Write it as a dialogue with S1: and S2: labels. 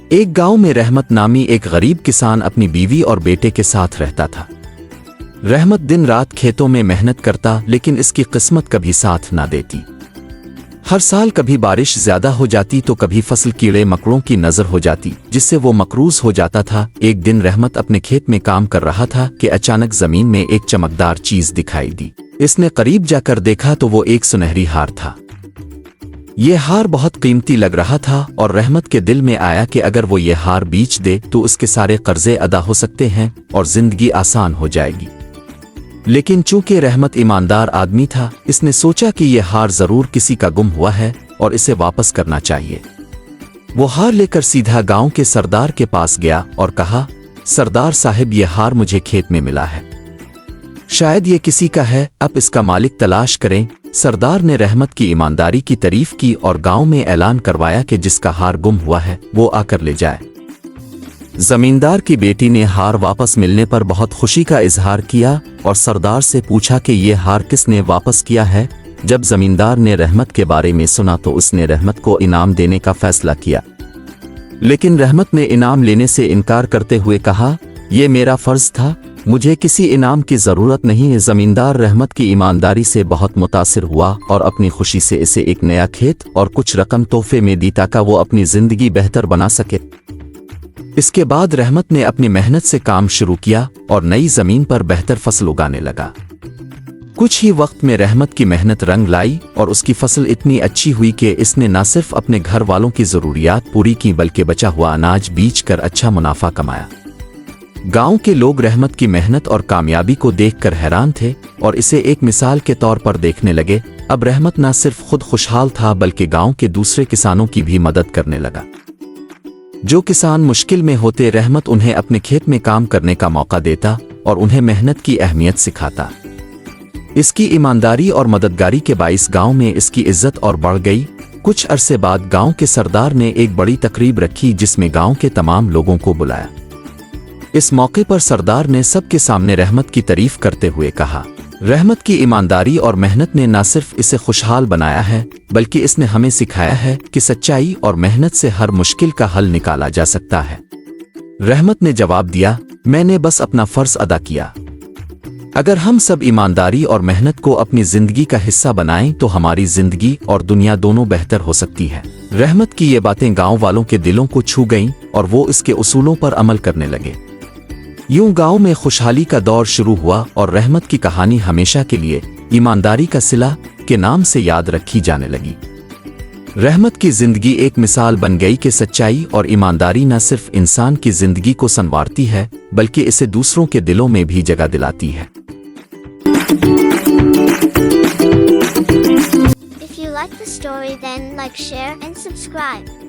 S1: ایک گاؤں میں رحمت نامی ایک غریب کسان اپنی بیوی اور بیٹے کے ساتھ رہتا تھا۔ رحمت دن رات کھیتوں میں محنت کرتا، لیکن اس کی قسمت کبھی ساتھ نہ دیتی۔ ہر سال کبھی بارش زیادہ ہو جاتی تو کبھی فصل کیڑے مکڑوں کی نظر ہو جاتی، جس سے وہ مقروض ہو جاتا تھا۔ ایک دن رحمت اپنے کھیت میں کام کر رہا تھا کہ اچانک زمین میں ایک چمکدار چیز دکھائی دی۔ اس نے قریب جا کر دیکھا تو وہ ایک سنہری ہار تھا۔ یہ ہار بہت قیمتی لگ رہا تھا اور رحمت کے دل میں آیا کہ اگر وہ یہ ہار بیچ دے تو اس کے سارے قرضے ادا ہو سکتے ہیں اور زندگی آسان ہو جائے گی۔ لیکن چونکہ رحمت ایماندار آدمی تھا، اس نے سوچا کہ یہ ہار ضرور کسی کا گم ہوا ہے اور اسے واپس کرنا چاہیے۔ وہ ہار لے کر سیدھا گاؤں کے سردار کے پاس گیا اور کہا، سردار صاحب، یہ ہار مجھے کھیت میں ملا ہے، شاید یہ کسی کا ہے، اب اس کا مالک تلاش کریں۔ سردار نے رحمت کی ایمانداری کی تعریف کی اور گاؤں میں اعلان کروایا کہ جس کا ہار گم ہوا ہے وہ آ کر لے جائے۔ زمیندار کی بیٹی نے ہار واپس ملنے پر بہت خوشی کا اظہار کیا اور سردار سے پوچھا کہ یہ ہار کس نے واپس کیا ہے۔ جب زمیندار نے رحمت کے بارے میں سنا تو اس نے رحمت کو انعام دینے کا فیصلہ کیا، لیکن رحمت نے انعام لینے سے انکار کرتے ہوئے کہا، یہ میرا فرض تھا، مجھے کسی انعام کی ضرورت نہیں ہے۔ زمیندار رحمت کی ایمانداری سے بہت متاثر ہوا اور اپنی خوشی سے اسے ایک نیا کھیت اور کچھ رقم تحفے میں دی تاکہ وہ اپنی زندگی بہتر بنا سکے۔ اس کے بعد رحمت نے اپنی محنت سے کام شروع کیا اور نئی زمین پر بہتر فصل اگانے لگا۔ کچھ ہی وقت میں رحمت کی محنت رنگ لائی اور اس کی فصل اتنی اچھی ہوئی کہ اس نے نہ صرف اپنے گھر والوں کی ضروریات پوری کی بلکہ بچا ہوا اناج بیچ کر اچھا منافع کمایا۔ گاؤں کے لوگ رحمت کی محنت اور کامیابی کو دیکھ کر حیران تھے اور اسے ایک مثال کے طور پر دیکھنے لگے۔ اب رحمت نہ صرف خود خوشحال تھا بلکہ گاؤں کے دوسرے کسانوں کی بھی مدد کرنے لگا۔ جو کسان مشکل میں ہوتے، رحمت انہیں اپنے کھیت میں کام کرنے کا موقع دیتا اور انہیں محنت کی اہمیت سکھاتا۔ اس کی ایمانداری اور مددگاری کے باعث گاؤں میں اس کی عزت اور بڑھ گئی۔ کچھ عرصے بعد گاؤں کے سردار نے ایک بڑی تقریب رکھی جس میں گاؤں کے تمام لوگوں کو بلایا۔ اس موقع پر سردار نے سب کے سامنے رحمت کی تعریف کرتے ہوئے کہا، رحمت کی ایمانداری اور محنت نے نہ صرف اسے خوشحال بنایا ہے بلکہ اس نے ہمیں سکھایا ہے کہ سچائی اور محنت سے ہر مشکل کا حل نکالا جا سکتا ہے۔ رحمت نے جواب دیا، میں نے بس اپنا فرض ادا کیا۔ اگر ہم سب ایمانداری اور محنت کو اپنی زندگی کا حصہ بنائیں تو ہماری زندگی اور دنیا دونوں بہتر ہو سکتی ہے۔ رحمت کی یہ باتیں گاؤں والوں کے دلوں کو چھو گئیں اور وہ اس کے اصولوں پر عمل کرنے لگے۔ یوں گاؤں میں خوشحالی کا دور شروع ہوا اور رحمت کی کہانی ہمیشہ کے لیے ایمانداری کا صلہ کے نام سے یاد رکھی جانے لگی۔ رحمت کی زندگی ایک مثال بن گئی کہ سچائی اور ایمانداری نہ صرف انسان کی زندگی کو سنوارتی ہے بلکہ اسے دوسروں کے دلوں میں بھی جگہ دلاتی ہے۔
S2: If you like the story, then like, share and subscribe.